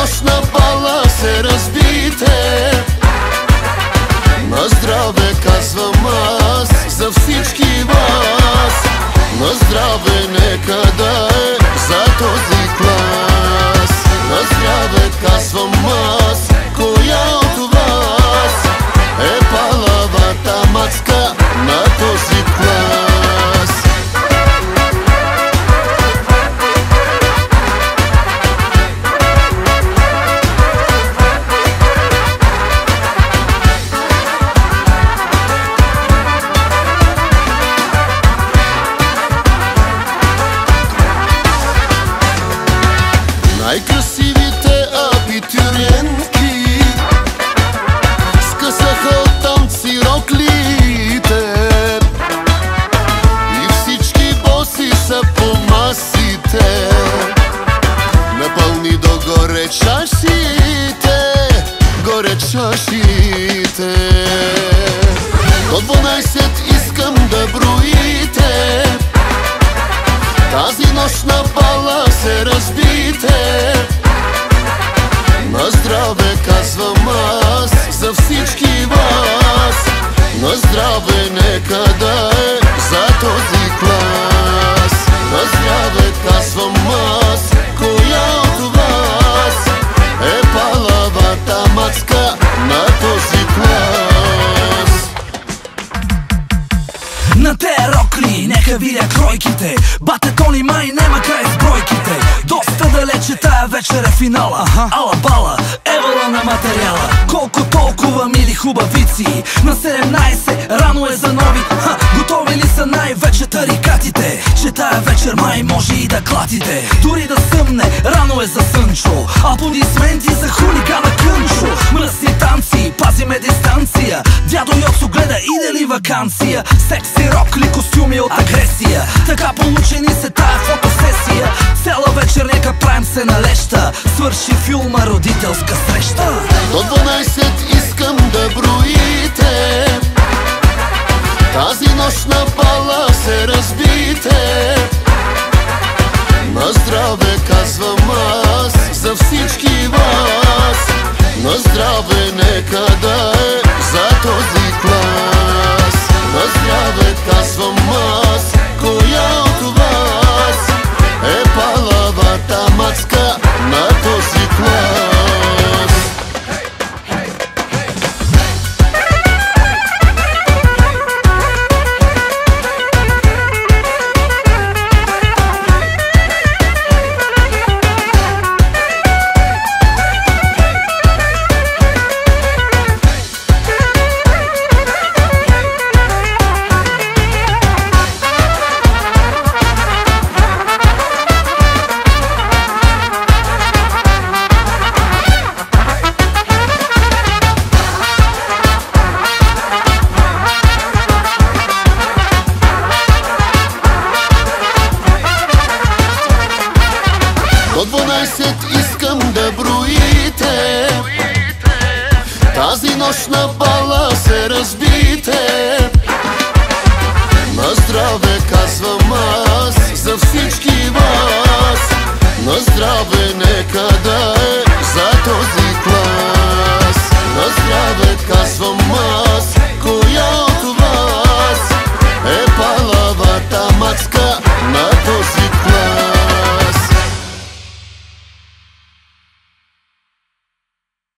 нощ на бала се разбийте. На здраве казвам аз за всички вас. На здраве нека да е за този клас. На здраве казвам аз, коя от вас е палавата мацка на този клас? Най-красивите абитуриентки скъсаха от танци роклите и всички боси са по масите. Напълни догоре чашите, горе чашите. До 12 искам да броите. Тази нощ на бала се разбийте. На здраве казвам аз за всички вас. На здраве нека да е за този клас. На здраве казвам аз, коя от вас е палавата мацка на този клас? На те рокли нека видя кройките. Батетони май нема край с бройките. Доста далече тая вечер е финала. Ала бала, евала на материала. Колко толкова мили хубавици. На 17 рано е за нови. Готови ли са най-вече тарикатите? Че тая вечер май може и да клатите. Дори да съмне, рано е за сънчо. Аплодисменти за хулигана Кънчо. Мръсни танци, пазиме дистанция. Дядо Йоцо гледа иде ли вакансия. Секси рокли, костюми от агресия. Така получени се тая фотосесия. Цяла вечер нека правим се на леща. Свърши филма родителска среща. До 12 искам да броите. Тази нощ на бала се разбийте. На здраве казвам аз за всички вас. На здраве нека да е за този клас. На здраве казвам аз, коя от вас е палавата мацка на този клас? До 12 искам да броите. Тази нощ на бала се разбийте. На здраве казвам аз за всички вас. На здраве